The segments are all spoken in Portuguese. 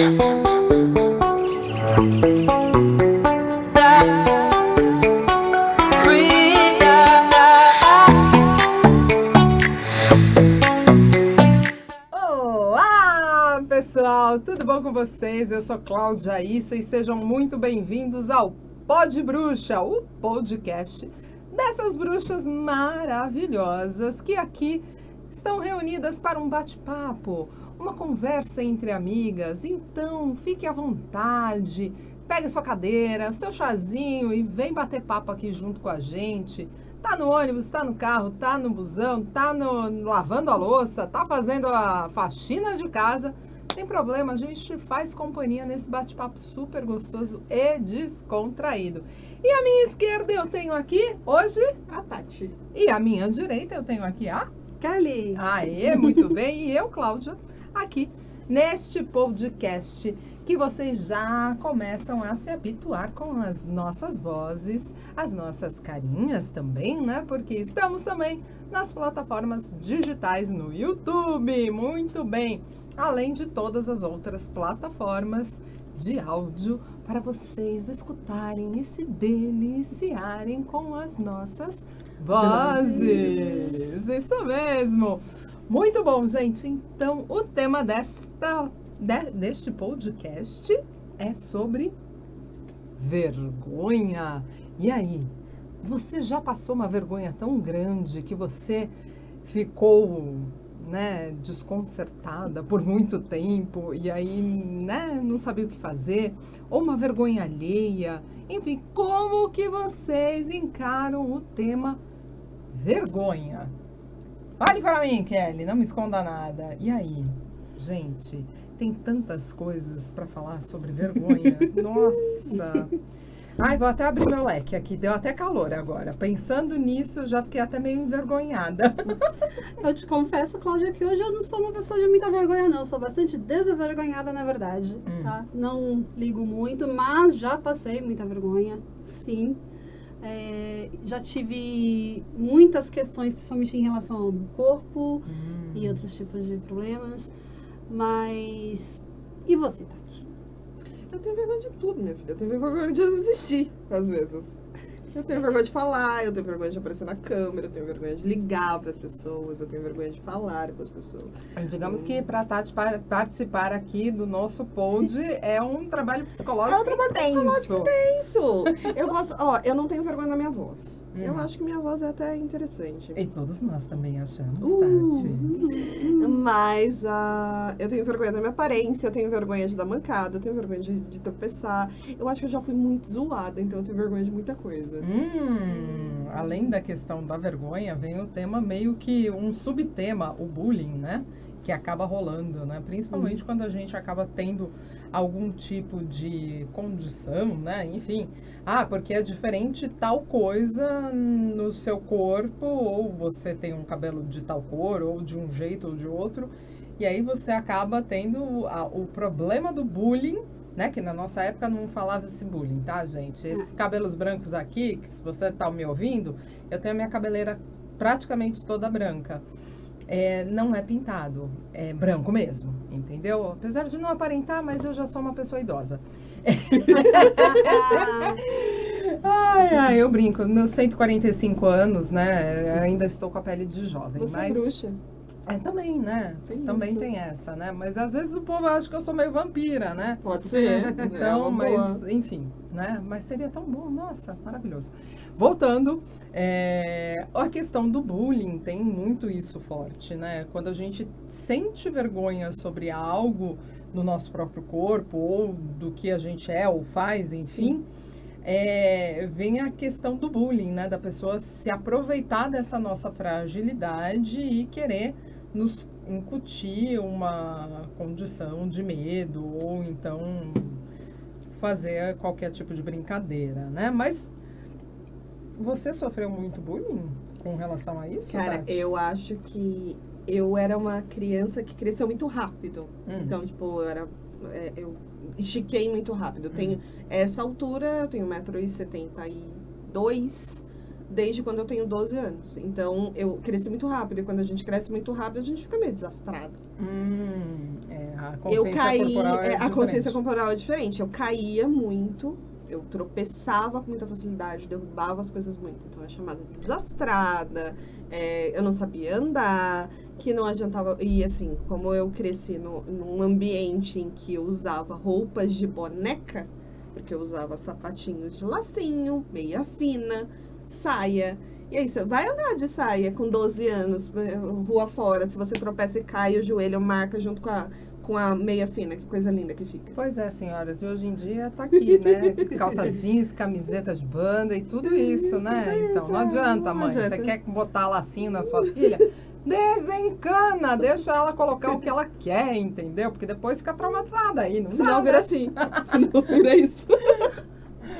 Olá, pessoal! Tudo bom com vocês? Eu sou Cláudia Issa e sejam muito bem-vindos ao Pod Bruxa, o podcast dessas bruxas maravilhosas que aqui estão reunidas para um bate-papo, uma conversa entre amigas. Então, fique à vontade, pegue sua cadeira, seu chazinho e vem bater papo aqui junto com a gente. Tá no ônibus, tá no carro, tá no busão, tá lavando a louça, tá fazendo a faxina de casa. Tem problema, a gente faz companhia nesse bate-papo super gostoso e descontraído. E à minha esquerda eu tenho aqui, hoje, a Tati. E à minha direita eu tenho aqui a Kelly. Aê, muito bem. E eu, Cláudia, aqui neste podcast que vocês já começam a se habituar com as nossas vozes, as nossas carinhas também, né? Porque estamos também nas plataformas digitais no YouTube. Muito bem. Além de todas as outras plataformas de áudio para vocês escutarem e se deliciarem com as nossas vozes. Isso mesmo. Muito bom, gente. Então, o tema deste podcast é sobre vergonha. E aí, você já passou uma vergonha tão grande que você ficou, desconcertada por muito tempo e aí, não sabia o que fazer, ou uma vergonha alheia? Enfim, como que vocês encaram o tema vergonha? Fale para mim, Kelly, não me esconda nada. E aí, gente, tem tantas coisas para falar sobre vergonha. Nossa! Ai, vou até abrir meu leque aqui, deu até calor agora. Pensando nisso, eu já fiquei até meio envergonhada. Eu te confesso, Cláudia, que hoje eu não sou uma pessoa de muita vergonha, não. Eu sou bastante desenvergonhada, na verdade, tá? Não ligo muito, mas já passei muita vergonha, sim. Já tive muitas questões, principalmente em relação ao meu corpo e outros tipos de problemas. Mas... E você, Tati? Eu tenho vergonha de tudo, minha filha. Eu tenho vergonha de existir, às vezes. Eu tenho vergonha de falar, eu tenho vergonha de aparecer na câmera, eu tenho vergonha de ligar para as pessoas, eu tenho vergonha de falar com as pessoas. Digamos que para a Tati participar aqui do nosso pod é um trabalho psicológico tenso. Eu gosto, eu não tenho vergonha da minha voz. Eu acho que minha voz é até interessante. E todos nós também achamos, Tati. Mas eu tenho vergonha da minha aparência, eu tenho vergonha de dar mancada, eu tenho vergonha de tropeçar. Eu acho que eu já fui muito zoada, então eu tenho vergonha de muita coisa. Além da questão da vergonha, vem o tema meio que um subtema, o bullying, né? Que acaba rolando, né? Principalmente quando a gente acaba tendo algum tipo de condição, né? Enfim, porque é diferente tal coisa no seu corpo, ou você tem um cabelo de tal cor, ou de um jeito ou de outro, e aí você acaba tendo o problema do bullying, né, que na nossa época não falava esse bullying, tá, gente? Esses cabelos brancos aqui, que se você tá me ouvindo, eu tenho a minha cabeleira praticamente toda branca. Não é pintado, é branco mesmo, entendeu? Apesar de não aparentar, mas eu já sou uma pessoa idosa. Eu brinco, meus 145 anos, né, ainda estou com a pele de jovem. Você é bruxa. Também, né? Também tem essa, né? Mas às vezes o povo acha que eu sou meio vampira, né? Pode ser. Então, mas, enfim, né? Mas seria tão bom, nossa, maravilhoso. Voltando, a questão do bullying tem muito isso forte, né? Quando a gente sente vergonha sobre algo no nosso próprio corpo, ou do que a gente é ou faz, enfim... vem a questão do bullying, né? Da pessoa se aproveitar dessa nossa fragilidade e querer nos incutir uma condição de medo ou então fazer qualquer tipo de brincadeira, né? Mas você sofreu muito bullying com relação a isso, Cara, Tati? eu acho que eu era uma criança que cresceu muito rápido. Então, tipo, eu estiquei muito rápido. Eu tenho essa altura, eu tenho 1,72 m, desde quando eu tenho 12 anos. Então, eu cresci muito rápido. E quando a gente cresce muito rápido, a gente fica meio desastrado. A consciência corporal é a consciência diferente. corporal é diferente. Eu caía muito, eu tropeçava com muita facilidade, derrubava as coisas muito. Então, é chamada de desastrada, eu não sabia andar, que não adiantava... E, assim, como eu cresci num ambiente em que eu usava roupas de boneca, porque eu usava sapatinhos de lacinho, meia fina, saia. E aí, você vai andar de saia com 12 anos, rua fora, se você tropeça e cai, o joelho marca junto com a meia fina, que coisa linda que fica. Pois é, senhoras, e hoje em dia tá aqui, né? Calça jeans, camiseta de banda e tudo isso, né? Então, não adianta, mãe. Você quer botar lacinho na sua filha? Desencana, deixa ela colocar o que ela quer, entendeu? Porque depois fica traumatizada aí, não Senão dá, vira né? assim, senão vira isso.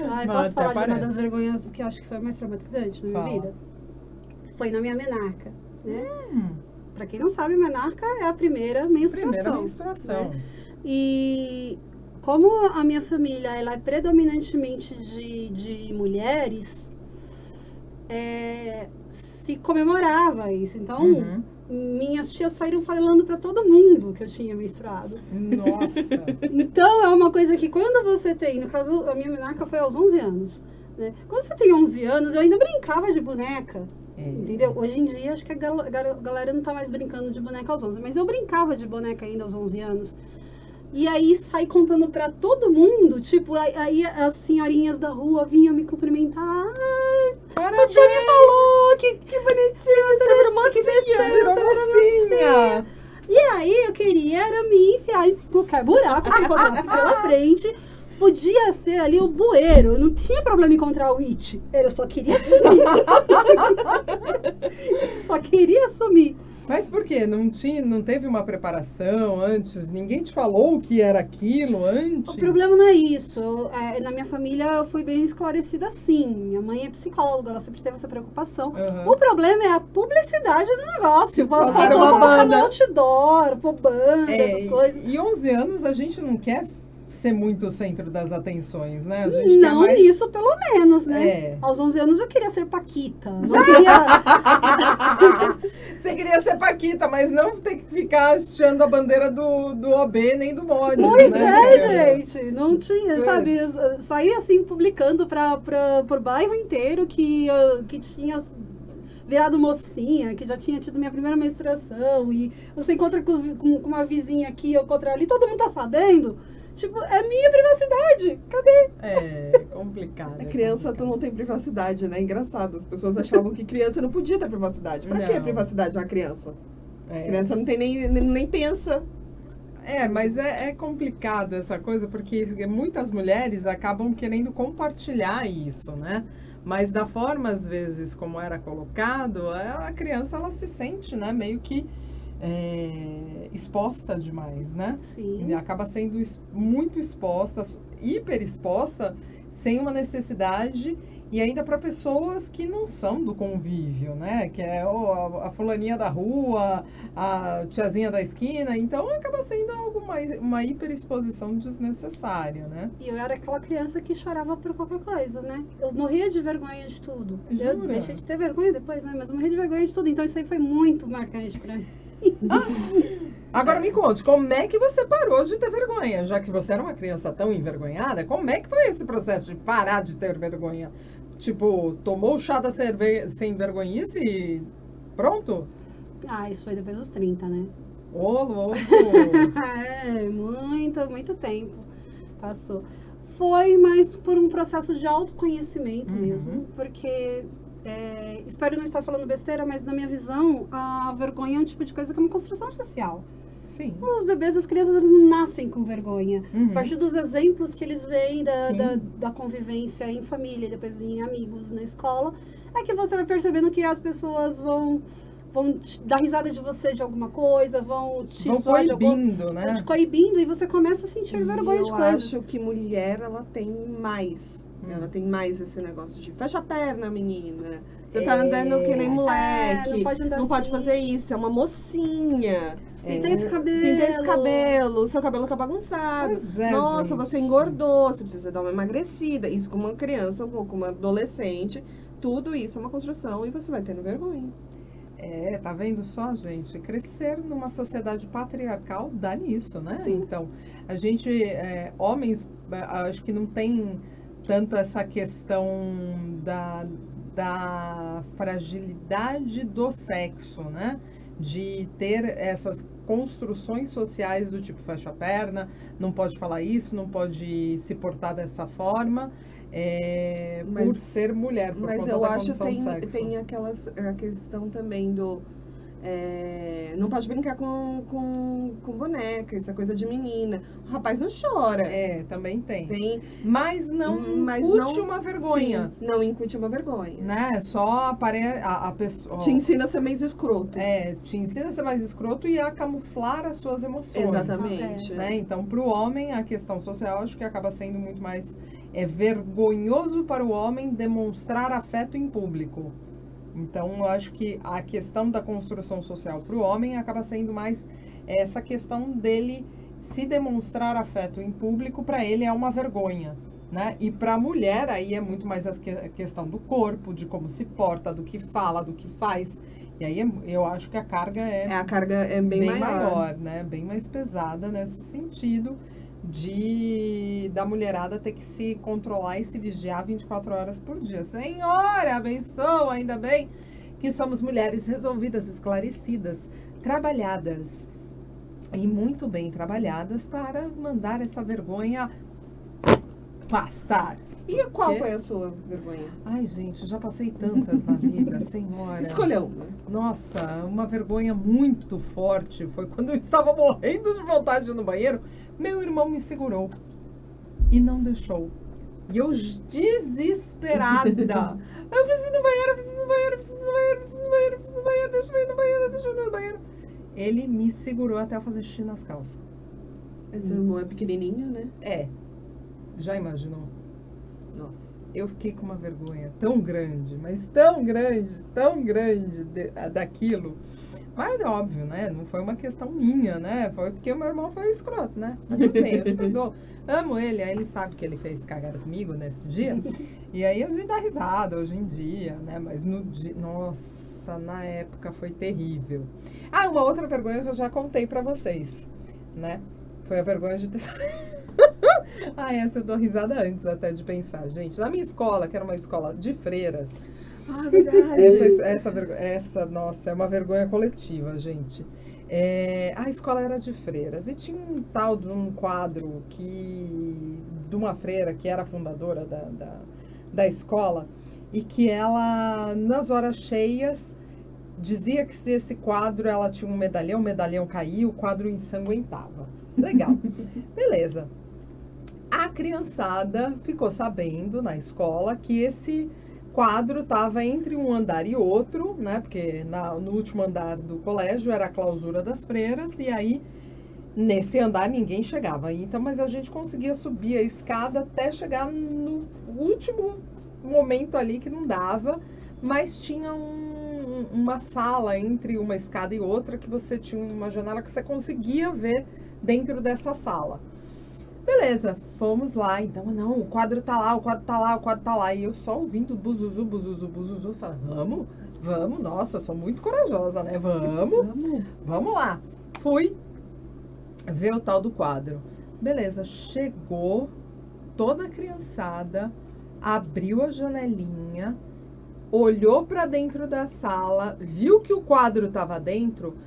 Ai, Não, posso até falar de uma parece. das vergonhas que eu acho que foi a mais traumatizante na minha Fala. vida? Foi na minha menarca, né? Pra quem não sabe, menarca é a primeira menstruação. Primeira menstruação. Né? E como a minha família ela é predominantemente de mulheres, se comemorava isso. Então, minhas tias saíram falando pra todo mundo que eu tinha menstruado. Nossa. Então, é uma coisa que quando você tem... No caso, a minha menarca foi aos 11 anos. Né? Quando você tem 11 anos, eu ainda brincava de boneca. Entendeu? Hoje em dia, acho que a galera não tá mais brincando de boneca aos 11. Mas eu brincava de boneca ainda aos 11 anos. E aí, saí contando pra todo mundo. Tipo, aí as senhorinhas da rua vinham me cumprimentar. Ai, a tia me falou que bonitinha. Você virou mocinha. Virou mocinha. E aí, eu queria era me enfiar em qualquer buraco que encontrasse pela frente. Podia ser ali o bueiro. Não tinha problema encontrar o it. Eu só queria sumir. Só queria sumir. Mas por quê? Não teve uma preparação antes? Ninguém te falou o que era aquilo antes? O problema não é isso. Na minha família eu fui bem esclarecida sim. Minha mãe é psicóloga, ela sempre teve essa preocupação. O problema é a publicidade do negócio. Faltou Faltou uma colocar banda. no outdoor, pôr banda, essas coisas. E 11 anos a gente não quer ser muito o centro das atenções, né? A gente quer Não mais... isso, pelo menos, né? É. Aos 11 anos eu queria ser Paquita. Não queria... Você queria ser Paquita, mas não ter que ficar hasteando a bandeira do OB nem do mod, Pois né? é, gente. Não tinha, Puts. sabe? Saí assim, publicando pro bairro inteiro que tinha virado mocinha, que já tinha tido minha primeira menstruação. E você encontra com uma vizinha aqui, eu encontro ali, todo mundo tá sabendo. Tipo, é minha privacidade. Cadê? É complicado. A criança não tem privacidade, né? Engraçado. As pessoas achavam que criança não podia ter privacidade. Pra que Não. privacidade de uma criança? É. Criança não tem nem pensa. Mas é complicado essa coisa, porque muitas mulheres acabam querendo compartilhar isso, né? Mas da forma, às vezes, como era colocado, a criança, ela se sente, né? Meio que exposta demais, né? Sim. E acaba sendo muito exposta, hiper exposta, sem uma necessidade, e ainda para pessoas que não são do convívio, né? Que é a fulaninha da rua, a tiazinha da esquina. Então, acaba sendo uma hiperexposição desnecessária, né? E eu era aquela criança que chorava por qualquer coisa, né? Eu morria de vergonha de tudo. Jura? Eu deixei de ter vergonha depois, né? Mas eu morria de vergonha de tudo. Então isso aí foi muito marcante pra mim. Agora me conte, como é que você parou de ter vergonha? Já que você era uma criança tão envergonhada, como é que foi esse processo de parar de ter vergonha? Tipo, tomou o chá da sem vergonhice e pronto? Isso foi depois dos 30, né? Ô, louco! Muito tempo passou. Foi mais por um processo de autoconhecimento mesmo, porque... espero não estar falando besteira, mas na minha visão, a vergonha é um tipo de coisa que é uma construção social. Sim. Os bebês, as crianças, eles nascem com vergonha. A partir dos exemplos que eles veem da convivência em família, depois em amigos, na escola, é que você vai percebendo que as pessoas vão dar risada de você de alguma coisa, vão te zoar de coibindo, né? vão te coibindo, e você começa a sentir vergonha de Eu coisas. acho que mulher, ela tem mais. Ela tem mais esse negócio de fecha a perna, menina. Você tá andando que nem moleque. não pode andar não pode assim. fazer isso, é uma mocinha. Pinta esse cabelo. Pinta esse cabelo, seu cabelo tá bagunçado. Pois é, Nossa, gente. você engordou, você precisa dar uma emagrecida. Isso com uma criança, com uma adolescente, tudo isso é uma construção e você vai tendo vergonha. Tá vendo só, gente? Crescer numa sociedade patriarcal dá nisso, né? Sim. Então, a gente, homens, acho que não tem tanto essa questão da fragilidade do sexo, né? De ter essas construções sociais do tipo fecha a perna, não pode falar isso, não pode se portar dessa forma. Por ser mulher, por mas conta eu da acho que condição do sexo. tem a questão também do... não pode brincar com boneca, essa coisa de menina. O rapaz não chora. Também tem. Mas não incute uma vergonha. Sim, não incute uma vergonha. Né? Só a pessoa... Te ensina a ser mais escroto. Te ensina a ser mais escroto e a camuflar as suas emoções. Exatamente. Né? Então, para o homem, a questão social, acho que acaba sendo muito mais... É vergonhoso para o homem demonstrar afeto em público. Então, eu acho que a questão da construção social para o homem acaba sendo mais essa questão dele se demonstrar afeto em público, para ele é uma vergonha, né? E para a mulher, aí é muito mais a questão do corpo, de como se porta, do que fala, do que faz. E aí eu acho que a carga é bem maior, né? Bem mais pesada nesse sentido da mulherada ter que se controlar e se vigiar 24 horas por dia. Senhora, abençoa, ainda bem que somos mulheres resolvidas, esclarecidas, trabalhadas e muito bem trabalhadas para mandar essa vergonha pastar. E qual foi a sua vergonha? Ai, gente, já passei tantas na vida, senhora. Escolheu uma. Nossa, uma vergonha muito forte foi quando eu estava morrendo de vontade de ir no banheiro. Meu irmão me segurou e não deixou. E eu desesperada. Eu preciso ir no banheiro, deixa eu ir no banheiro. Ele me segurou até eu fazer xixi nas calças. Esse irmão é pequenininho, né? Já imaginou? Nossa. Eu fiquei com uma vergonha tão grande, mas tão grande daquilo. Mas é óbvio, né? Não foi uma questão minha, né? Foi porque o meu irmão foi escroto, né? Mas tudo bem, eu te perdoo. Amo ele, aí ele sabe que ele fez cagada comigo nesse dia. E aí a gente dá risada hoje em dia, né? Mas no dia... Nossa, na época foi terrível. Uma outra vergonha que eu já contei pra vocês, né? Foi a vergonha de ter... essa eu dou risada antes até de pensar. Gente, na minha escola, que era uma escola de freiras... verdade. Nossa, é uma vergonha coletiva, gente. A escola era de freiras e tinha um tal de um quadro de uma freira que era fundadora da escola e que ela, nas horas cheias, dizia que se esse quadro ela tinha um medalhão, o medalhão caía, o quadro ensanguentava. Legal. Beleza. A criançada ficou sabendo na escola que esse quadro estava entre um andar e outro, né? Porque no último andar do colégio era a clausura das freiras, e aí nesse andar ninguém chegava. Então, mas a gente conseguia subir a escada até chegar no último momento ali que não dava, mas tinha uma sala entre uma escada e outra que você tinha uma janela que você conseguia ver dentro dessa sala. Beleza, fomos lá, então, não, o quadro tá lá, e eu só ouvindo buzuzu, falando, vamos, nossa, sou muito corajosa, né, vamos lá. Fui ver o tal do quadro. Beleza, chegou toda a criançada, abriu a janelinha, olhou pra dentro da sala, viu que o quadro tava dentro.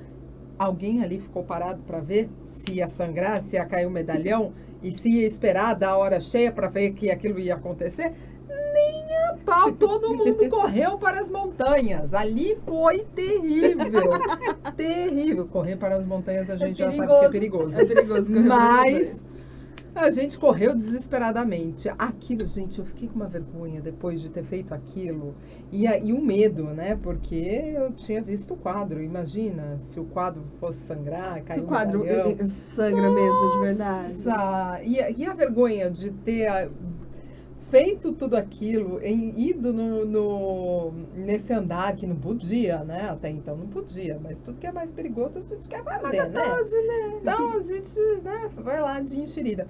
Alguém ali ficou parado para ver se ia sangrar, se ia cair o medalhão e se ia esperar da hora cheia para ver que aquilo ia acontecer? Nem a pau, todo mundo correu para as montanhas. Ali foi terrível. Terrível. Correr para as montanhas a gente já sabe que é perigoso. É perigoso. Mas a gente correu desesperadamente. Aquilo, gente, eu fiquei com uma vergonha depois de ter feito aquilo. E um medo, né? Porque eu tinha visto o quadro. Imagina se o quadro fosse sangrar, cair. Se o quadro sangra mesmo, de verdade. E a vergonha de ter feito tudo aquilo, ido nesse andar que não podia, né? Até então não podia, mas tudo que é mais perigoso a gente quer fazer, né? Então a gente, né, vai lá de enxerida.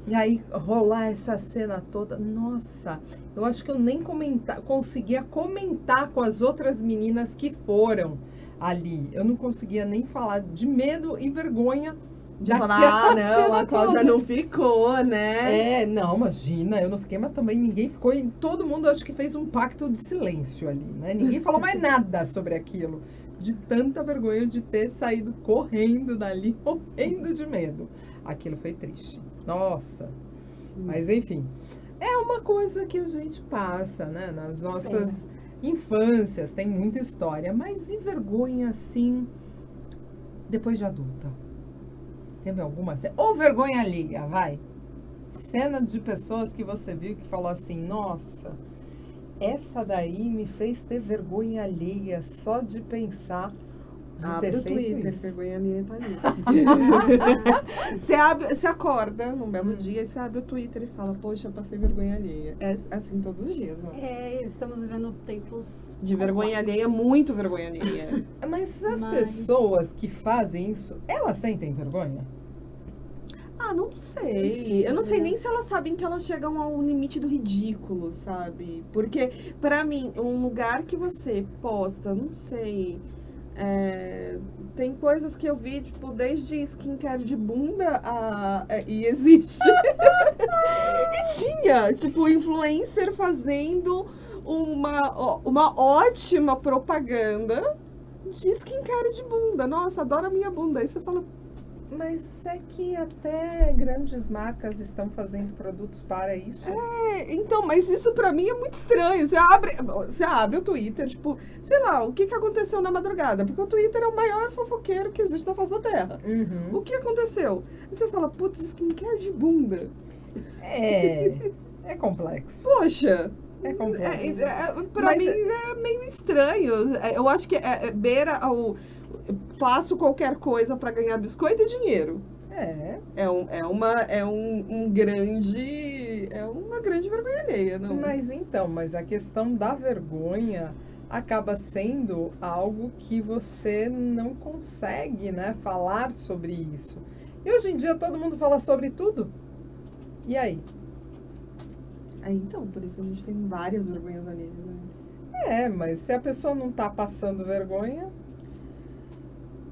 E aí rolar essa cena toda, nossa, eu acho que eu nem conseguia comentar com as outras meninas que foram ali. Eu não conseguia nem falar de medo e vergonha De falar, não, a Cláudia não ficou, né? Não, imagina, eu não fiquei, mas também ninguém ficou, e todo mundo acho que fez um pacto de silêncio ali, né? Ninguém falou mais nada sobre aquilo, de tanta vergonha de ter saído correndo dali, morrendo de medo. Aquilo foi triste, nossa. Mas enfim, é uma coisa que a gente passa, né? Nas nossas infâncias, tem muita história, mas e vergonha assim, depois de adulta? Teve alguma cena? Ou vergonha alheia, vai. Cena de pessoas que você viu que falou assim, nossa, essa daí me fez ter vergonha alheia só de pensar de ter feito Twitter, isso. vergonha alheia tá ali. Você acorda num belo dia e você abre o Twitter e fala, poxa, passei vergonha alheia. É assim todos os dias, ó. Estamos vivendo tempos De vergonha alheia, muito vergonha alheia. Mas as pessoas que fazem isso, elas sentem vergonha? Ah, não sei. Eu não sei nem se elas sabem que elas chegam ao limite do ridículo, sabe? Porque, pra mim, um lugar que você posta, não sei... tem coisas que eu vi, tipo, desde skincare de bunda e existe. E tinha, tipo, influencer fazendo uma ótima propaganda de skincare de bunda. Nossa, adoro a minha bunda. Aí você fala... Mas é que até grandes marcas estão fazendo produtos para isso. Então, mas isso pra mim é muito estranho. Você abre o Twitter, tipo, sei lá, o que aconteceu na madrugada? Porque o Twitter é o maior fofoqueiro que existe na face da Terra. Uhum. O que aconteceu? Aí você fala, putz, skincare de bunda. É complexo. Poxa! É complexo. Pra mim é meio estranho. Eu acho que beira ao... Faço qualquer coisa pra ganhar biscoito e dinheiro. É uma grande vergonha alheia, não? Mas a questão da vergonha acaba sendo algo que você não consegue, né, falar sobre isso. E hoje em dia todo mundo fala sobre tudo. E aí? Então, por isso a gente tem várias vergonhas alheias, né? Mas se a pessoa não tá passando vergonha...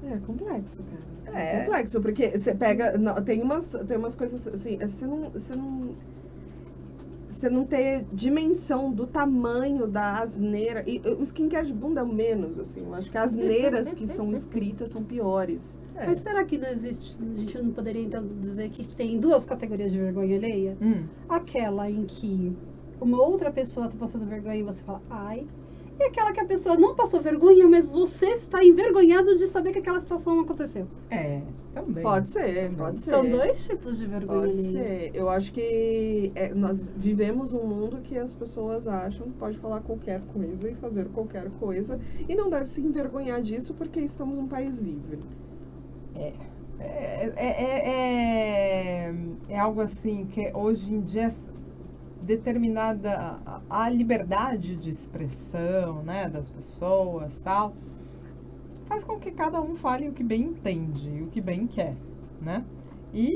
É complexo, cara. É complexo, porque você pega... Tem umas coisas assim, você não ter dimensão do tamanho da asneira. E o skincare de bunda é o menos, assim. Eu acho que as asneiras que são escritas são piores. Mas será que não existe... A gente não poderia, então, dizer que tem duas categorias de vergonha alheia? Aquela em que uma outra pessoa está passando vergonha e você fala, ai... E aquela que a pessoa não passou vergonha, mas você está envergonhado de saber que aquela situação aconteceu. Também. Pode ser. São dois tipos de vergonha Pode alheia. ser. Eu acho que nós vivemos um mundo que as pessoas acham que pode falar qualquer coisa e fazer qualquer coisa. E não deve se envergonhar disso porque estamos num país livre. É algo assim que hoje em dia determinada a liberdade de expressão, né, das pessoas, tal, faz com que cada um fale o que bem entende, o que bem quer, né? E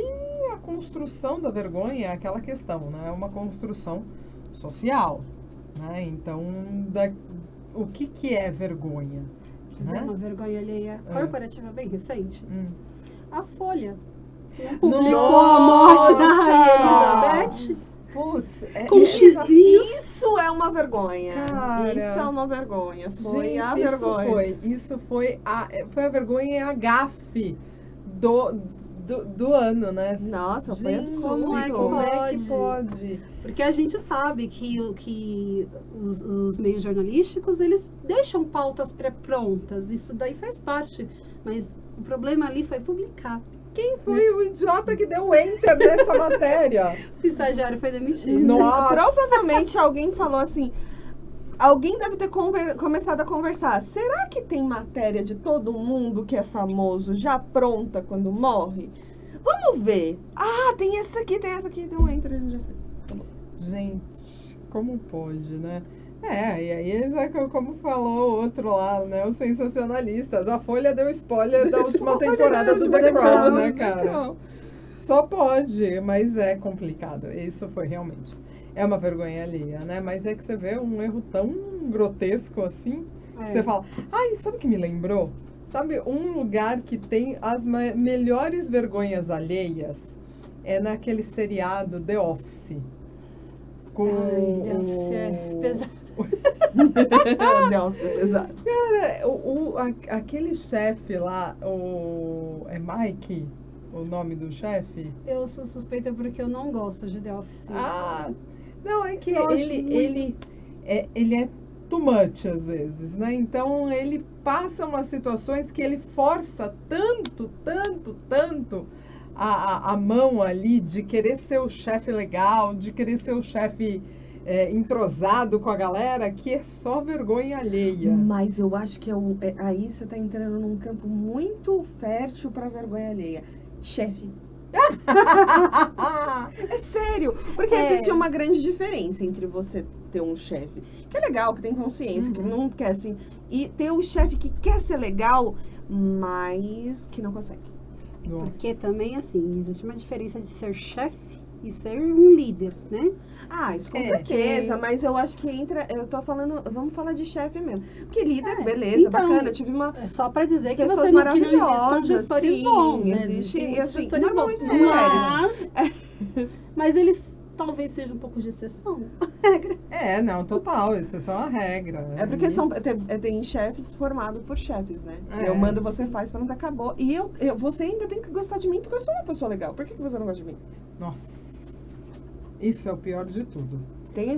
a construção da vergonha é aquela questão, né? É uma construção social, né? Então, o que é vergonha? Né? Uma vergonha alheia corporativa bem recente. A Folha publicou a morte da Rainha Elizabeth. Putz, isso é uma vergonha. Cara, isso é uma vergonha. Foi gente, a vergonha. Isso foi a vergonha e a gafe do ano, né? Nossa, foi absurdo. Como é que pode? Porque a gente sabe que os meios jornalísticos, eles deixam pautas pré-prontas. Isso daí faz parte. Mas o problema ali foi publicar. Quem foi o idiota que deu enter nessa matéria? O estagiário foi demitido. Nossa. Provavelmente alguém falou assim... Alguém deve ter começado a conversar. Será que tem matéria de todo mundo que é famoso já pronta quando morre? Vamos ver. Tem essa aqui, deu um enter. A gente já fez. Tá bom. Gente, como pode, né? E aí, como falou o outro lá, né? Os sensacionalistas. A Folha deu spoiler da última temporada do The Crown, né, cara? Só pode, mas é complicado. Isso foi realmente. É uma vergonha alheia, né? Mas é que você vê um erro tão grotesco assim, que você fala, ai, sabe o que me lembrou? Sabe, um lugar que tem as melhores vergonhas alheias é naquele seriado The Office. Com Ai, The Office é pesado. The Office é pesado. Cara, aquele chefe lá, é Mike o nome do chefe? Eu sou suspeita porque eu não gosto de The Office. Ah, não, é que Eu acho ele é too much às vezes, né? Então ele passa umas situações que ele força tanto a mão ali de querer ser o chefe legal, de querer ser o chefe entrosado com a galera, que é só vergonha alheia. Mas eu acho que aí você tá entrando num campo muito fértil pra vergonha alheia. Chefe. É sério, porque existe uma grande diferença entre você ter um chefe que é legal, que tem consciência, que não quer assim, e ter o chefe que quer ser legal, mas que não consegue. Nossa. Porque também, assim, existe uma diferença de ser chefe e ser um líder, né? Ah, isso com certeza, mas eu acho que eu tô falando, vamos falar de chefe mesmo. Porque líder, beleza, então, bacana, eu tive uma... É só pra dizer que pessoas que não existam maravilhosas, gestores sim, bons, né? existe, Existem e assim, gestores bons, normalmente mas eles talvez sejam um pouco de exceção. Não, total, exceção à regra. É porque tem chefes formados por chefes, né? Eu mando, você faz, pronto, acabou. E você ainda tem que gostar de mim porque eu sou uma pessoa legal. Por que você não gosta de mim? Nossa, isso é o pior de tudo. Tem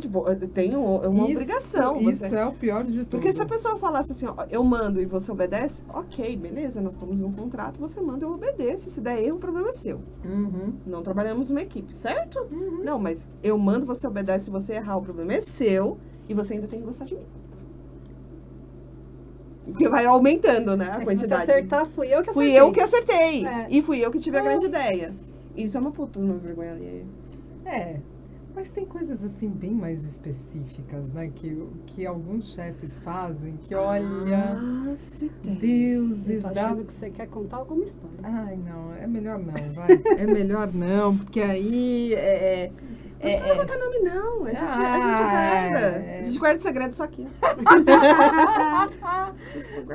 uma obrigação. Isso é o pior de tudo. Porque se a pessoa falasse assim, ó, eu mando e você obedece, ok, beleza, nós estamos num contrato, você manda, eu obedeço. Se der erro, o problema é seu. Não trabalhamos numa equipe, certo? Não, mas eu mando, você obedece, se você errar, o problema é seu e você ainda tem que gostar de mim. Porque vai aumentando, né, a quantidade. Se você acertar, fui eu que acertei. Fui eu que acertei. É. E fui eu que tive a grande ideia. Isso é uma puta uma vergonha alheia. Mas tem coisas assim bem mais específicas, né? Que alguns chefes fazem que, olha, se tem. deuses Eu tô achando que você quer contar alguma história. Ai, não, é melhor não, vai. É melhor não, porque aí Não precisa contar nome, não. A gente guarda. A gente guarda segredo só aqui.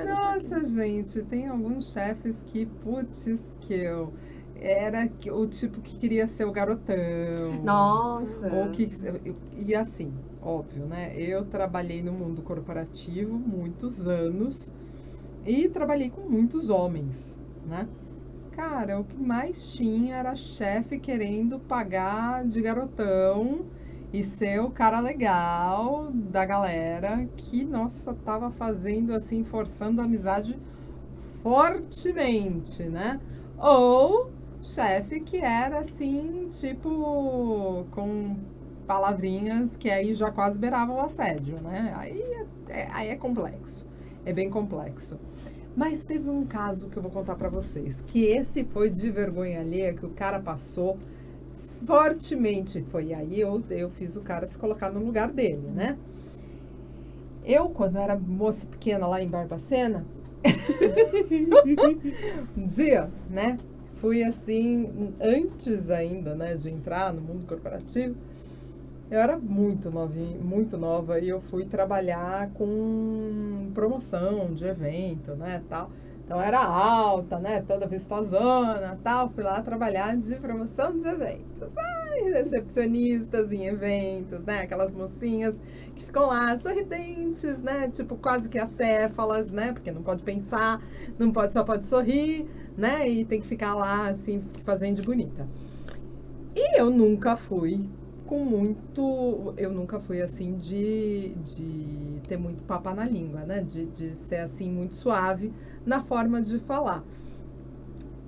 Nossa, gente, tem alguns chefes que, putz, que eu... Era o tipo que queria ser o garotão. Nossa. E assim, óbvio, né? Eu trabalhei no mundo corporativo muitos anos e trabalhei com muitos homens, né? Cara, o que mais tinha era chefe querendo pagar de garotão e ser o cara legal da galera que, nossa, tava fazendo assim, forçando a amizade fortemente, né? Ou chefe que era assim, tipo, com palavrinhas que aí já quase beirava o assédio, né? Aí é complexo, é bem complexo. Mas teve um caso que eu vou contar pra vocês, que esse foi de vergonha alheia, que o cara passou fortemente. Foi aí eu fiz o cara se colocar no lugar dele, né? Eu, quando era moça pequena lá em Barbacena, um dia, né? Fui assim, antes ainda, né, de entrar no mundo corporativo, eu era muito nova e eu fui trabalhar com promoção de evento, né, tal. Então, era alta, né, toda vistosona, tal. Fui lá trabalhar de promoção de eventos. Ai, recepcionistas em eventos, né, aquelas mocinhas que ficam lá sorridentes, né, tipo quase que acéfalas, né, porque não pode pensar, só pode sorrir, né, e tem que ficar lá, assim, se fazendo de bonita. E eu nunca fui assim de ter muito papo na língua, né, de ser assim muito suave na forma de falar.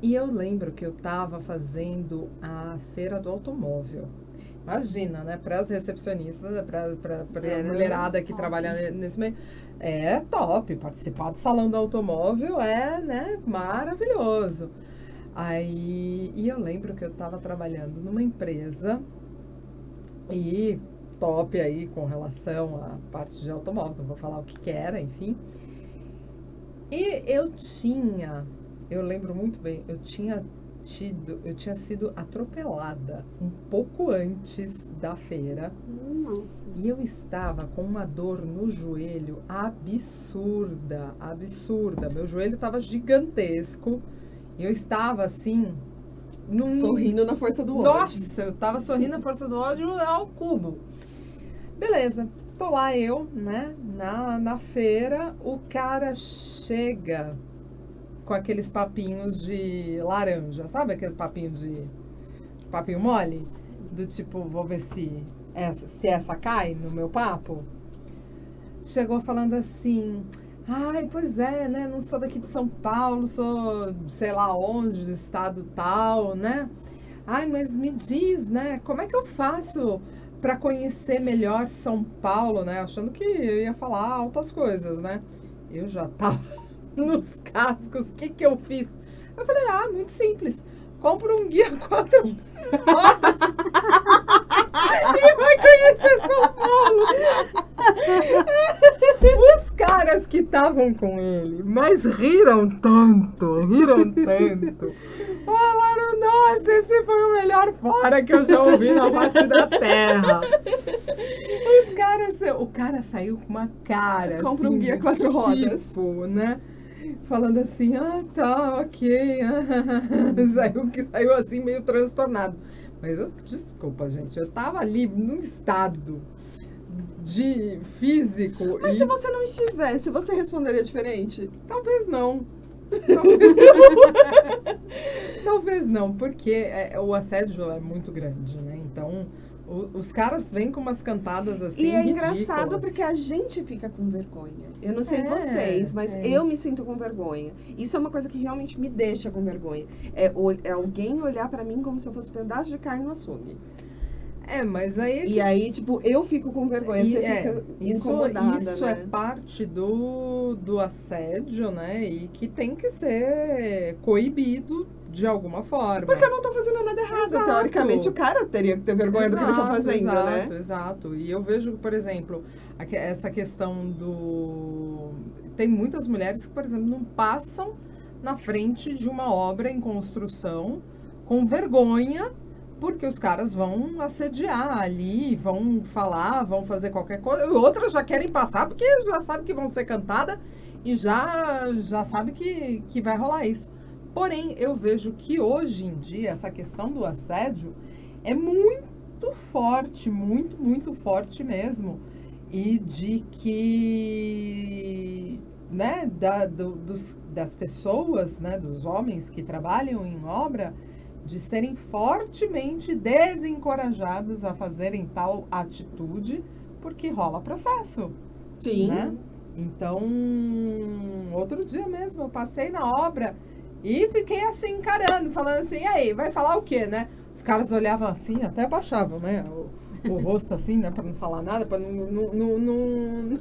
E eu lembro que eu estava fazendo a feira do automóvel. Imagina, né, para as recepcionistas, para a mulherada que trabalha nesse meio, é top, participar do salão do automóvel é, né, maravilhoso. E eu lembro que eu estava trabalhando numa empresa e top aí com relação à parte de automóvel, não vou falar o que era, enfim. E eu lembro muito bem, eu tinha tinha sido atropelada um pouco antes da feira. Nossa. E eu estava com uma dor no joelho absurda, absurda. Meu joelho estava gigantesco. E eu estava assim... Sorrindo na força do ódio. Nossa, eu estava sorrindo na força do ódio ao cubo. Beleza, tô lá eu, né, na feira. O cara chega com aqueles papinhos de laranja. Sabe aqueles papinhos de... papinho mole? Do tipo, vou ver se essa cai no meu papo. Chegou falando assim, ai, pois é, né, não sou daqui de São Paulo, sou sei lá onde, do estado tal, né? Ai, mas me diz, né, como é que eu faço para conhecer melhor São Paulo, né? Achando que eu ia falar altas coisas, né? Eu já tava nos cascos, o que eu fiz? Eu falei, muito simples, compra um guia 4 rodas e vai conhecer São Paulo. Os caras que estavam com ele, mas riram tanto. Falaram, nossa, esse foi o melhor fora que eu já ouvi na face da terra. O cara saiu com uma cara Compra assim, um guia 4 rodas. Tipo, né? Falando assim, tá, ok. Saiu assim meio transtornado. Mas desculpa, gente, eu tava ali num estado de físico. Mas se você não estivesse, você responderia diferente? Talvez não. Talvez não, porque o assédio é muito grande, né? Então, os caras vêm com umas cantadas assim, e é ridículas. engraçado porque a gente fica com vergonha. Eu não sei vocês, mas eu me sinto com vergonha. Isso é uma coisa que realmente me deixa com vergonha. É alguém olhar pra mim como se eu fosse um pedaço de carne no açougue. Mas aí... E aí, tipo, eu fico com vergonha, você fica incomodada, isso né? é parte do assédio, né? E que tem que ser coibido de alguma forma. Porque eu não tô fazendo nada errado. Exato. Teoricamente, o cara teria que ter vergonha do que ele tá fazendo, né? Exato. E eu vejo, por exemplo, essa questão do... Tem muitas mulheres que, por exemplo, não passam na frente de uma obra em construção com vergonha, porque os caras vão assediar ali, vão falar, vão fazer qualquer coisa. Outras já querem passar porque já sabem que vão ser cantadas e já sabe que vai rolar isso. Porém, eu vejo que hoje em dia essa questão do assédio é muito forte, muito, muito forte mesmo. E de que, né, das pessoas, né, dos homens que trabalham em obra, de serem fortemente desencorajados a fazerem tal atitude, porque rola processo. Sim. Né? Então, outro dia mesmo, eu passei na obra e fiquei assim, encarando, falando assim, e aí, vai falar o quê, né? Os caras olhavam assim, até abaixavam, né? O rosto assim, né? Pra não falar nada, pra não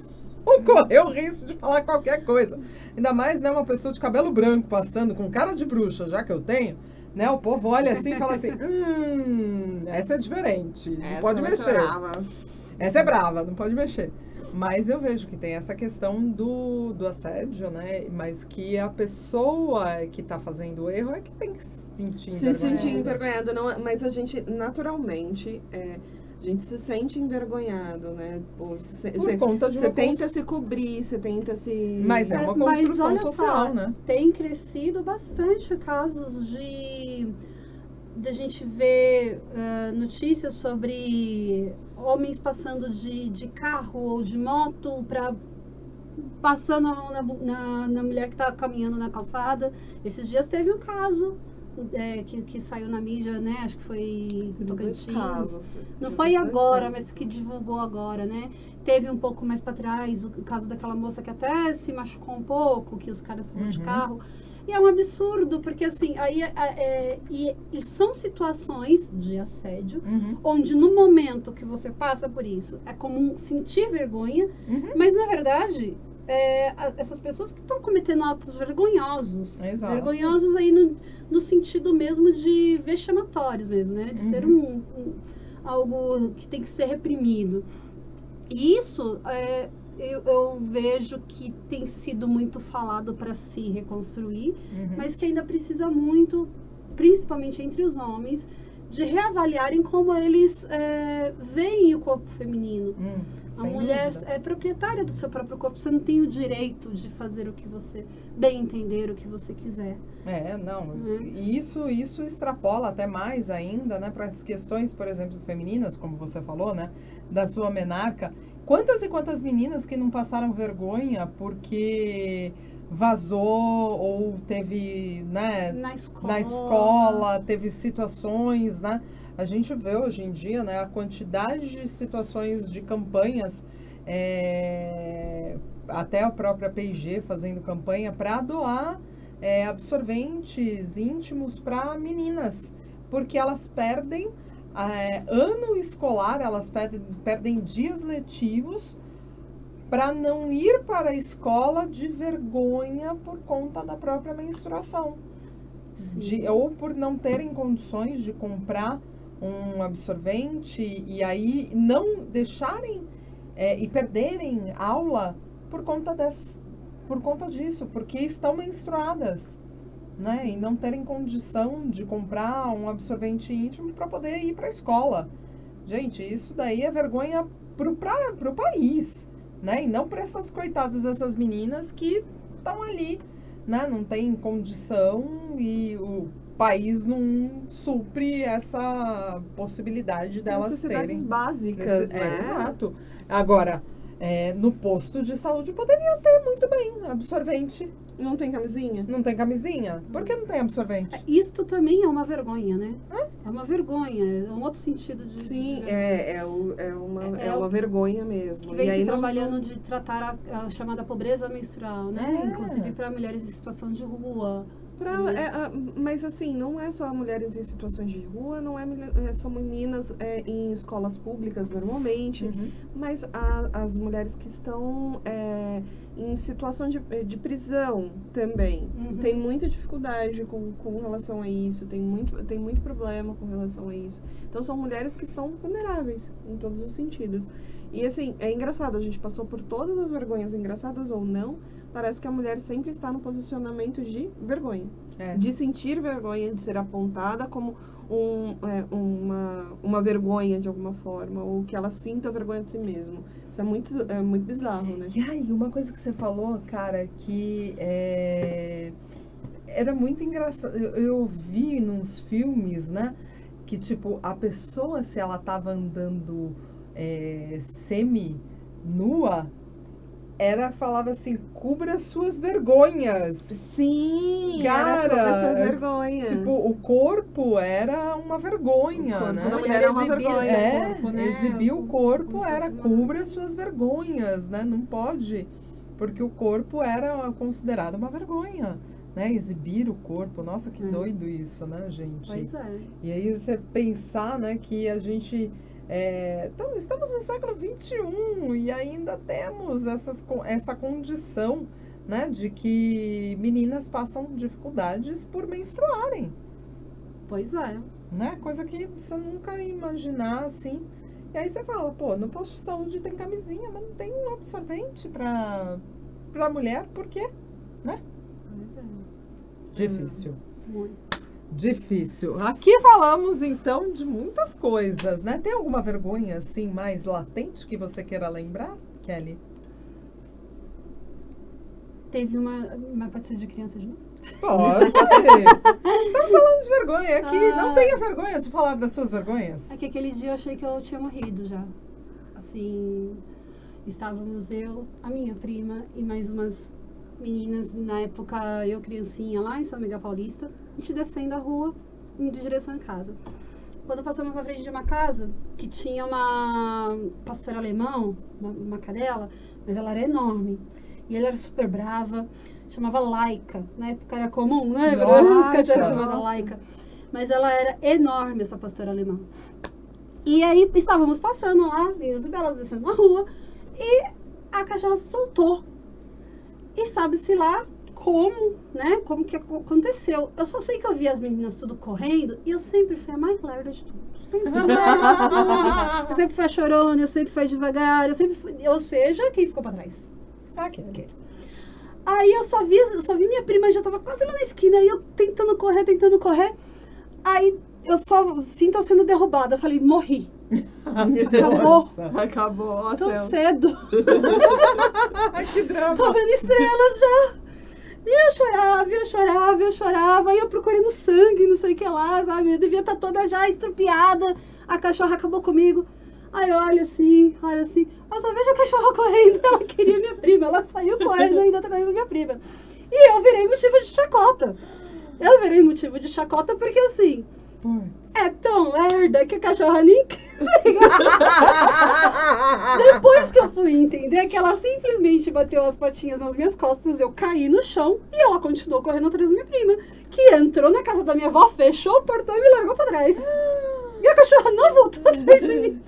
correr o risco de falar qualquer coisa. Ainda mais, né? Uma pessoa de cabelo branco passando com cara de bruxa, já que eu tenho, né? O povo olha assim e fala assim, essa é diferente, não pode mexer. Essa é brava, não pode mexer. Mas eu vejo que tem essa questão do assédio, né? Mas que a pessoa que está fazendo o erro é que tem que se sentir envergonhada. Se sentir envergonhado, não, mas a gente, naturalmente, a gente se sente envergonhado, né? Por conta de uma... Você tenta se cobrir, você tenta se... Mas é uma construção social, só, né? Tem crescido bastante casos de a gente ver notícias sobre homens passando de carro ou de moto passando na mulher que está caminhando na calçada. Esses dias teve um caso que saiu na mídia, né? Acho que foi em Tocantins. Não foi agora, mas que divulgou agora, né? Teve um pouco mais para trás o caso daquela moça que até se machucou um pouco, que os caras saíram de carro. E é um absurdo, porque assim, e são situações de assédio, onde no momento que você passa por isso, é comum sentir vergonha, mas na verdade, essas pessoas que estão cometendo atos vergonhosos. Exato. Vergonhosos aí no sentido mesmo de vexamatórios mesmo, né? De ser algo que tem que ser reprimido. E isso eu vejo que tem sido muito falado para se reconstruir, mas que ainda precisa muito principalmente entre os homens, de reavaliarem como eles veem o corpo feminino. A mulher é proprietária do seu próprio corpo. Você não tem o direito de fazer o que você bem entender, o que você quiser. E isso extrapola até mais ainda, né, para as questões, por exemplo, femininas, como você falou, né, da sua menarca. Quantas e quantas meninas que não passaram vergonha porque vazou ou teve, né, na escola, teve situações, né? A gente vê hoje em dia, né, a quantidade de situações de campanhas, até a própria P&G fazendo campanha para doar absorventes íntimos para meninas, porque elas perdem ano escolar, elas perdem dias letivos para não ir para a escola de vergonha por conta da própria menstruação. Ou por não terem condições de comprar um absorvente e aí não deixarem e perderem aula por conta disso, porque estão menstruadas, né? E não terem condição de comprar um absorvente íntimo para poder ir para a escola. Gente, isso daí é vergonha pro país, né? E não para essas coitadas dessas meninas que estão ali, né? Não tem condição e o país não supre essa possibilidade delas necessidades terem. básicas, né? Exato. Agora, no posto de saúde poderia ter muito bem absorvente. Não tem camisinha? Não tem camisinha? Por que não tem absorvente? Isto também é uma vergonha, né? É uma vergonha, é um outro sentido de... Sim, de é uma vergonha mesmo. Que vem e aí se trabalhando de tratar a chamada pobreza menstrual, né? Inclusive para mulheres em situação de rua. Mas assim, não é só mulheres em situações de rua, não são meninas em escolas públicas normalmente, mas as mulheres que estão em situação de prisão também. Tem muita dificuldade com relação a isso, tem muito problema com relação a isso. Então são mulheres que são vulneráveis em todos os sentidos. E assim, é engraçado, a gente passou por todas as vergonhas, engraçadas ou não, parece que a mulher sempre está no posicionamento de vergonha. De sentir vergonha, de ser apontada como uma vergonha de alguma forma, ou que ela sinta vergonha de si mesma. Isso é muito bizarro, né? E aí, uma coisa que você falou, cara, que era muito engraçado. Eu vi nos filmes, né, que tipo, a pessoa, se ela tava andando semi-nua, falava assim, cubra suas vergonhas. Sim, cara, cubra suas vergonhas. Tipo, o corpo era uma vergonha, o corpo né? da mulher era uma vergonha. Corpo, né? Exibir o corpo era cubra suas vergonhas, né? Não pode, porque o corpo era considerado uma vergonha, né? Exibir o corpo, nossa, que doido isso, né, gente? Pois é. E aí você pensar, né, que a gente... estamos no século XXI e ainda temos essa condição, né, de que meninas passam dificuldades por menstruarem. Pois é. Né? Coisa que você nunca ia imaginar, assim. E aí você fala, pô, no posto de saúde tem camisinha, mas não tem um absorvente pra mulher, por quê? Né? Pois é. Difícil. Muito. Difícil. Aqui falamos, então, de muitas coisas, né? Tem alguma vergonha, assim, mais latente que você queira lembrar, Kelly? Teve uma pode ser de criança de novo? Pode. Estamos falando de vergonha aqui. Não tenha vergonha de falar das suas vergonhas. É que aquele dia eu achei que eu tinha morrido já. Assim, estávamos eu, a minha prima e mais umas meninas, na época eu criancinha lá em São Miguel Paulista, a gente descendo a rua, indo em direção à casa. Quando passamos na frente de uma casa, que tinha uma pastora alemão, uma cadela, mas ela era enorme. E ela era super brava, chamava Laika. Na época era comum, né? Nossa! Chamada Laika. Mas ela era enorme, essa pastora alemã. E aí estávamos passando lá, lindas e belas, descendo na rua, e a cachorra se soltou. E sabe-se lá como, né? Como que aconteceu. Eu só sei que eu vi as meninas tudo correndo e eu sempre fui a mais lerda de tudo. Eu sempre fui a chorona, eu sempre fui devagar, eu sempre fui... Ou seja, quem ficou pra trás? Okay. Aí eu só vi minha prima, já tava quase lá na esquina, aí eu tentando correr. Aí eu só sinto eu sendo derrubada. Eu falei, morri. Acabou. Nossa. Acabou, ó, Tão céu. cedo. Que drama. Tô vendo estrelas já. E eu chorava. Aí eu procurando sangue, não sei o que lá, sabe? Eu devia estar toda já estrupiada. A cachorra acabou comigo. Aí eu olho assim. Eu só vejo a cachorra correndo. Ela queria minha prima. Ela saiu correndo ainda atrás da minha prima. E eu virei motivo de chacota. Porque assim... Putz. É tão lerda que a cachorra nem Depois que eu fui entender que ela simplesmente bateu as patinhas nas minhas costas, eu caí no chão e ela continuou correndo atrás da minha prima, que entrou na casa da minha avó, fechou o portão e me largou pra trás. E a cachorra não voltou atrás de mim.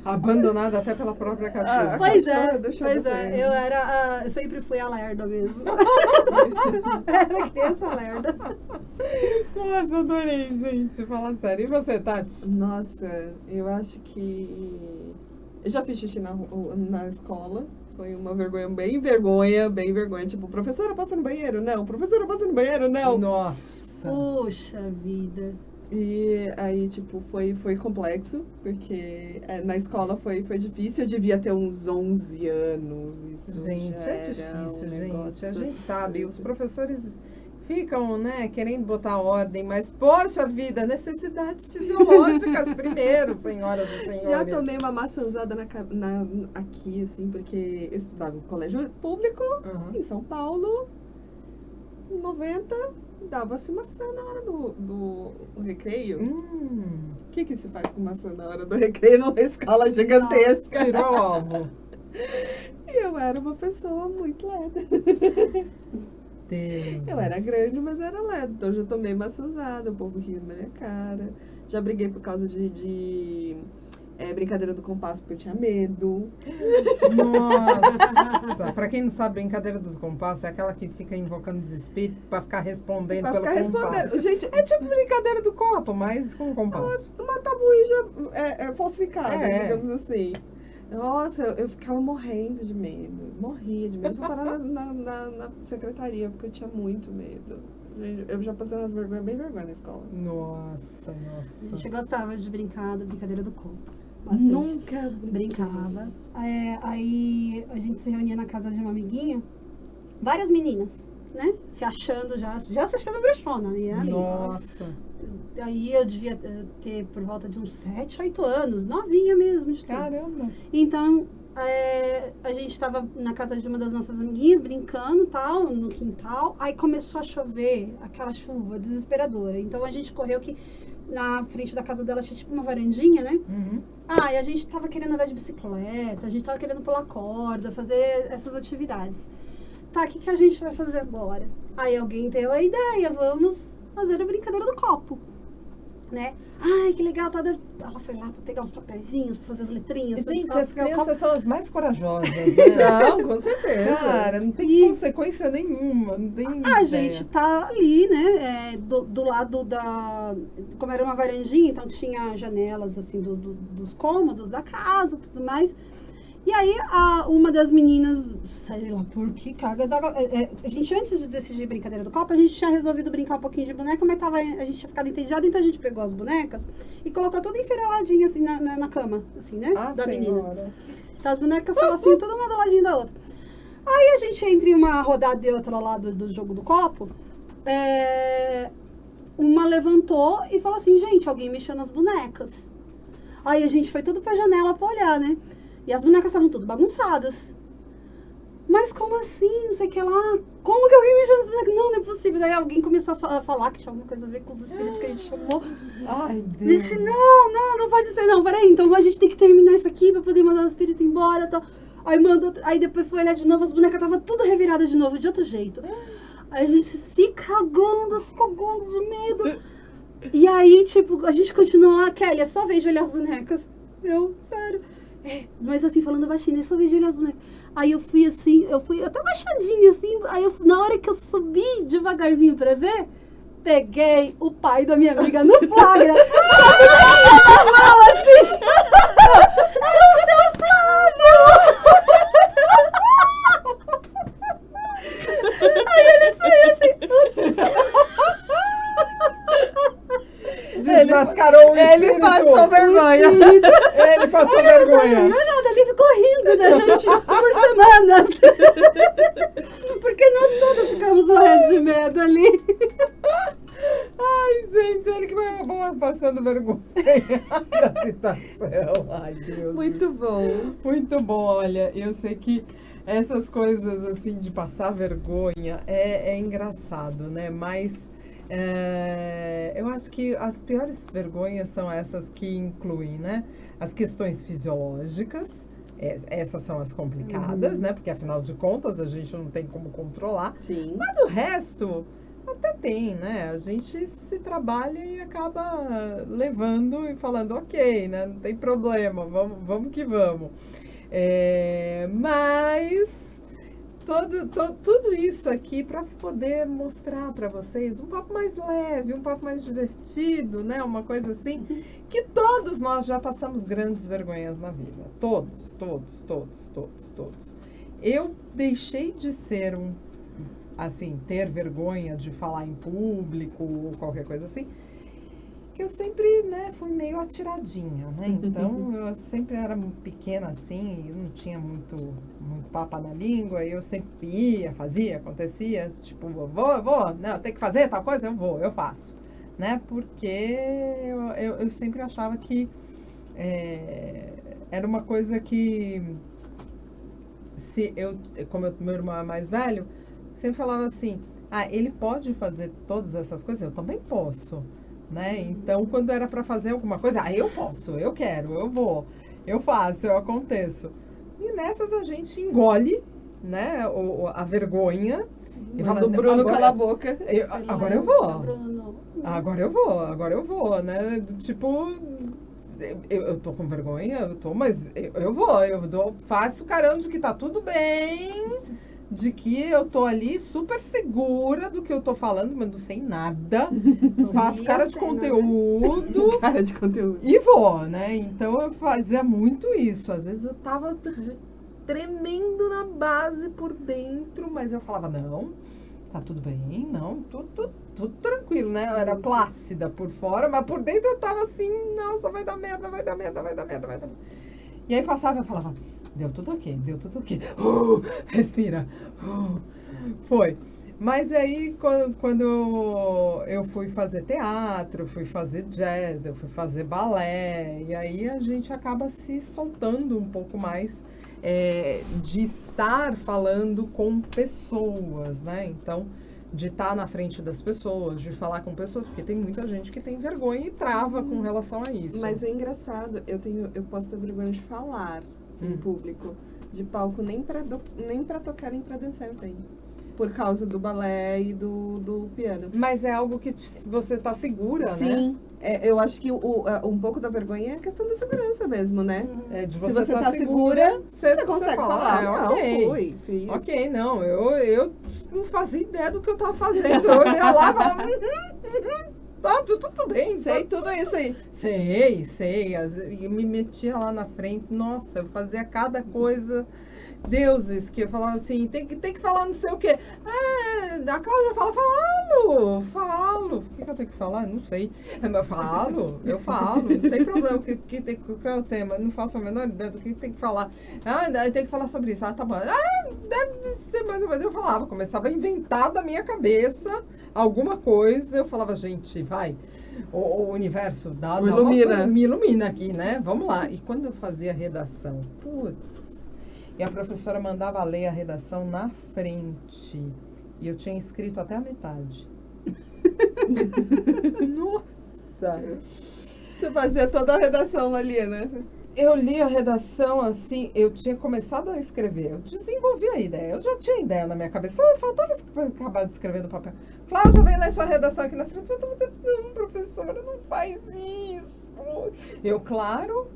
Abandonada até pela própria cachorra. Pois cachorra é, deixou pois você. é. Eu sempre fui a lerda mesmo. Era criança lerda. Nossa, adorei, gente. Fala sério. E você, Tati? Nossa, eu acho que... Eu já fiz xixi na escola. Foi uma vergonha, bem vergonha. Tipo, professora, passa no banheiro? Não. Professora, passa no banheiro? Não. Nossa. Puxa vida. E aí, tipo, foi complexo, porque na escola foi difícil. Eu devia ter uns 11 anos. Isso Gente, já é era difícil, um gente. negócio A gente sabe, absurdo. os professores ficam, né, querendo botar ordem, mas, poxa vida, necessidades fisiológicas primeiro, senhoras e senhores. Já tomei uma maçãzada aqui, assim, porque eu estudava em colégio público, Uhum. em São Paulo, 90, dava-se maçã na hora do recreio. O que se faz com maçã na hora do recreio numa escola gigantesca? Tirou o alvo. E eu era uma pessoa muito lerda. Deus. Eu era grande, mas era lerda. Então já tomei maçãzada, o povo rindo na minha cara. Já briguei por causa de brincadeira do compasso, porque eu tinha medo. Nossa! Pra quem não sabe, brincadeira do compasso é aquela que fica invocando desespírito pra ficar respondendo Pra pelo ficar compasso. respondendo. Gente, É tipo brincadeira do copo, mas com compasso. uma tabuinha falsificada, É. digamos assim. Nossa, eu ficava morrendo de medo. Morria de medo. Fui parar na secretaria, porque eu tinha muito medo. Eu já passei umas vergonhas, bem vergonha na escola. Nossa. A gente gostava de brincar da brincadeira do copo. Bastante. Nunca Brincava. Aí a gente se reunia na casa de uma amiguinha, várias meninas, né? Se achando já se achando bruxona, né? Ali. Nossa. Aí eu devia ter por volta de uns 7, 8 anos, novinha mesmo de tudo. Caramba. Então, a gente estava na casa de uma das nossas amiguinhas, brincando, tal, no quintal. Aí começou a chover, aquela chuva desesperadora. Então, a gente correu que na frente da casa dela tinha tipo uma varandinha, né? Uhum. E a gente tava querendo andar de bicicleta, a gente tava querendo pular corda, fazer essas atividades. Tá, o que a gente vai fazer agora? Aí alguém teve a ideia, vamos fazer a brincadeira do copo, né? Ai, que legal, tá? Ela foi lá pra pegar uns papeizinhos, pra fazer as letrinhas. pra Gente, ficar- as pegar o copo. crianças são as mais corajosas, né? Não, com certeza. Cara, não tem E- consequência nenhuma, não tem A ideia. gente tá ali, né, do lado da... Como era uma varandinha, então tinha janelas, assim, dos cômodos da casa e tudo mais. E aí, uma das meninas, sei lá por que cargas... A gente, antes de decidir brincadeira do copo, a gente tinha resolvido brincar um pouquinho de boneca, mas a gente tinha ficado entediada, então a gente pegou as bonecas e colocou toda enfileiradinha, assim, na cama, assim, né, da menina. Senhora. Então as bonecas estavam assim, toda uma do ladinho da outra. Aí a gente, entre uma rodada e outra lá do jogo do copo, uma levantou e falou assim, gente, alguém mexeu nas bonecas. Aí a gente foi tudo pra janela pra olhar, né? E as bonecas estavam tudo bagunçadas. Mas como assim? Não sei o que lá. Como que alguém mexeu nas bonecas? Não é possível. Daí alguém começou a falar que tinha alguma coisa a ver com os espíritos que a gente chamou. Ai, A Deus. gente, não pode ser, não, peraí, então a gente tem que terminar isso aqui pra poder mandar o espírito embora e tal. Aí depois foi olhar de novo, as bonecas estavam tudo reviradas de novo, de outro jeito. Aí a gente se cagando de medo. E aí, tipo, a gente continuou lá, Kelly, é só vez de olhar as bonecas. Sério. Mas assim, falando baixinho, é só vez de olhar as bonecas. Aí eu fui assim, até baixadinha assim, aí na hora que eu subi devagarzinho pra ver, peguei o pai da minha amiga no flagra. Na mão, assim. Era o seu Flávio! Aí ele saiu assim. Ele passou vergonha. Ele passou vergonha. Não é nada, ele ficou rindo da gente por semanas. Porque nós todos ficamos morrendo de medo ali. Ai, gente, ele que vai passando vergonha da situação. Ai, Deus. Muito bom. Muito bom, olha, eu sei que essas coisas assim de passar vergonha é engraçado, né? Mas eu acho que as piores vergonhas são essas que incluem, né? As questões fisiológicas, essas são as complicadas, né? Porque afinal de contas a gente não tem como controlar. Sim. Mas do resto, até tem, né? A gente se trabalha e acaba levando e falando, ok, né? Não tem problema, vamos que vamos. Mas tudo isso aqui para poder mostrar para vocês um papo mais leve, um papo mais divertido, né? Uma coisa assim, que todos nós já passamos grandes vergonhas na vida. Todos. Eu deixei de ser ter vergonha de falar em público ou qualquer coisa assim, que eu sempre, né, fui meio atiradinha, né? Então, eu sempre era pequena assim, e não tinha muito papo na língua, e eu sempre ia, fazia, acontecia, tipo, vou, não, tem que fazer tal coisa, eu faço, né? Porque eu sempre achava que era uma coisa que, como meu irmão é mais velho, sempre falava assim, ele pode fazer todas essas coisas, eu também posso, né? Então, quando era para fazer alguma coisa, eu posso, eu quero, eu vou, eu faço, eu aconteço. E nessas a gente engole, né, a vergonha. E fala, o Bruno cala a boca. Agora eu vou, né? Tipo, eu tô com vergonha, mas eu vou, faço caramba de que tá tudo bem, de que eu tô ali super segura do que eu tô falando, mas não sei nada. Faço cara de conteúdo. Né? Cara de conteúdo. E vou, né? Então eu fazia muito isso. Às vezes eu tava tremendo na base por dentro, mas eu falava, não, tá tudo bem, não, tudo tranquilo, né? Eu era plácida por fora, mas por dentro eu tava assim, nossa, vai dar merda. E aí passava e eu falava, deu tudo ok. Respira. Foi. Mas aí, quando eu fui fazer teatro, fui fazer jazz, eu fui fazer balé, e aí a gente acaba se soltando um pouco mais de estar falando com pessoas, né? Então, de estar na frente das pessoas, de falar com pessoas, porque tem muita gente que tem vergonha e trava com relação a isso. Mas o engraçado, eu posso ter vergonha de falar em público, de palco, nem pra tocar, nem pra dançar eu tenho. Por causa do balé e do piano. Mas é algo que você tá segura, Sim, né? Sim, eu acho que um pouco da vergonha é a questão da segurança mesmo, né? De Se você tá segura, você consegue falar. Não, ok. Fiz. Ok, não, eu não fazia ideia do que eu tava fazendo. Eu ia lá e falava, tá, tudo bem. Sei tudo isso aí. Sei. E me metia lá na frente, nossa, eu fazia cada coisa... Deuses, que eu falava assim, tem que falar não sei o quê. A Cláudia falo. O que eu tenho que falar? Não sei. Eu falo, não tem problema. Qual é o tema? Eu não faço a menor ideia do que tem que falar. Tem que falar sobre isso. Tá bom. Deve ser mais ou menos. Eu falava, começava a inventar da minha cabeça alguma coisa. Eu falava, gente, vai. O universo me ilumina aqui, né? Vamos lá. E quando eu fazia redação, e a professora mandava ler a redação na frente. E eu tinha escrito até a metade. Nossa! Você fazia toda a redação ali, né? Eu li a redação assim, eu tinha começado a escrever. Eu desenvolvi a ideia. Eu já tinha ideia na minha cabeça. Só faltava acabar de escrever no papel. Cláudia, vem ler sua redação aqui na frente. Não, professora, não faz isso. Eu, claro...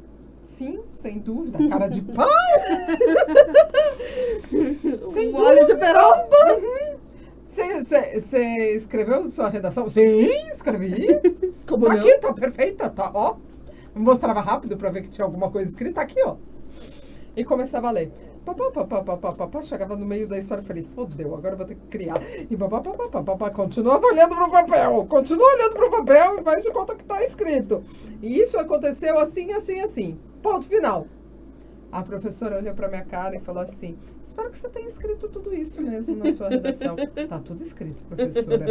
Sim, sem dúvida. Cara de pau! Sem dúvida. Olho de peroba! Você escreveu sua redação? Sim, escrevi. Como tá não? aqui, tá perfeita, tá, ó. Mostrava rápido pra ver que tinha alguma coisa escrita aqui, ó. E começava a ler. Papapá, chegava no meio da história e falei, fodeu, agora eu vou ter que criar. E papapá, continuava olhando pro papel e faz de conta que tá escrito. E isso aconteceu assim. Ponto final. A professora olhou pra minha cara e falou assim, espero que você tenha escrito tudo isso mesmo na sua redação. Tá tudo escrito, professora.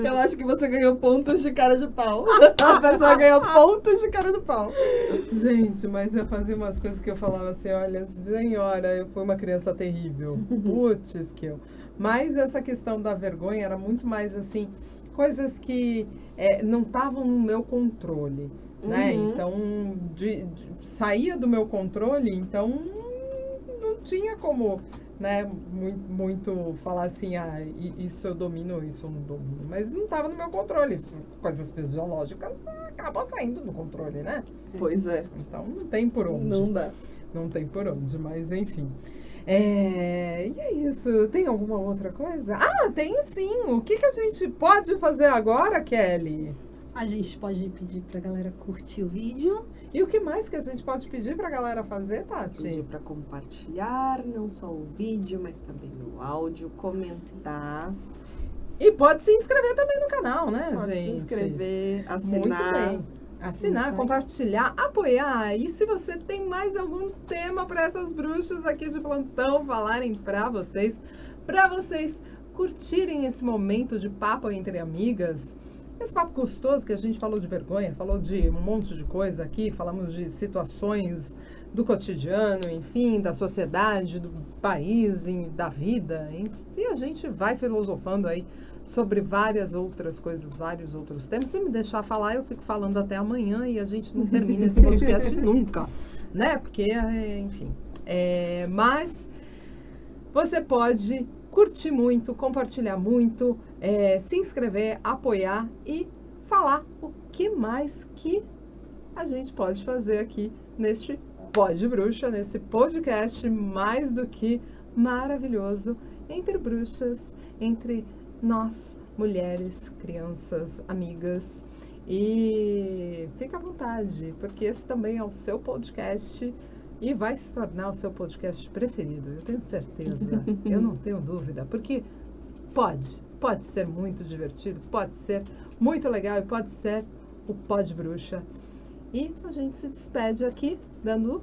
Eu acho que você ganhou pontos de cara de pau. A pessoa ganhou pontos de cara de pau. Gente, mas eu fazia umas coisas que eu falava assim, olha, senhora, eu fui uma criança terrível. Putz, que eu... Mas essa questão da vergonha era muito mais assim, coisas que não estavam no meu controle. Né? Então, saía do meu controle, então não tinha como, né, muito falar assim, isso eu domino, isso eu não domino. Mas não estava no meu controle. Coisas fisiológicas acabam saindo do controle, né? Pois é. Então, não tem por onde. Não dá. Não tem por onde, mas enfim. E é isso. Tem alguma outra coisa? Tem sim. O que a gente pode fazer agora, Kelly? A gente pode pedir pra galera curtir o vídeo. E o que mais que a gente pode pedir pra galera fazer, Tati? Pedir pra compartilhar, não só o vídeo, mas também o áudio, comentar. E pode se inscrever também no canal, né, Pode gente? se inscrever, assinar. Muito bem. Assinar, compartilhar, apoiar. E se você tem mais algum tema para essas bruxas aqui de plantão falarem para vocês curtirem esse momento de papo entre amigas, esse papo gostoso que a gente falou de vergonha, falou de um monte de coisa aqui, falamos de situações do cotidiano, enfim, da sociedade, do país, da vida, enfim, e a gente vai filosofando aí sobre várias outras coisas, vários outros temas. Se me deixar falar, eu fico falando até amanhã e a gente não termina esse podcast nunca, né? Porque, enfim, mas você pode curtir muito, compartilhar muito, se inscrever, apoiar e falar o que mais que a gente pode fazer aqui neste Pod Bruxa, nesse podcast mais do que maravilhoso entre bruxas, entre nós, mulheres, crianças, amigas. E fica à vontade, porque esse também é o seu podcast e vai se tornar o seu podcast preferido, eu tenho certeza, eu não tenho dúvida, porque pode ser muito divertido, pode ser muito legal e pode ser o Pod Bruxa. E a gente se despede aqui, dando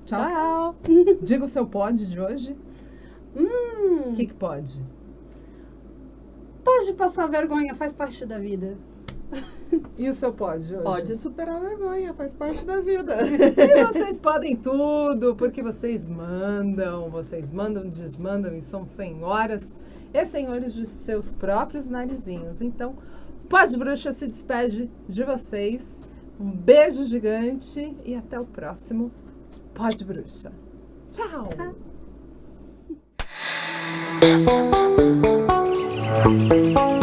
tchau. Diga o seu pod de hoje. O que pode? Pode passar vergonha, faz parte da vida. E o seu pod de hoje? Pode superar a vergonha, faz parte da vida. E vocês podem tudo, porque vocês mandam, desmandam e são senhoras e senhores de seus próprios narizinhos. Então, Pod Bruxa se despede de vocês. Um beijo gigante e até o próximo Pod Bruxa. Tchau! Tchau.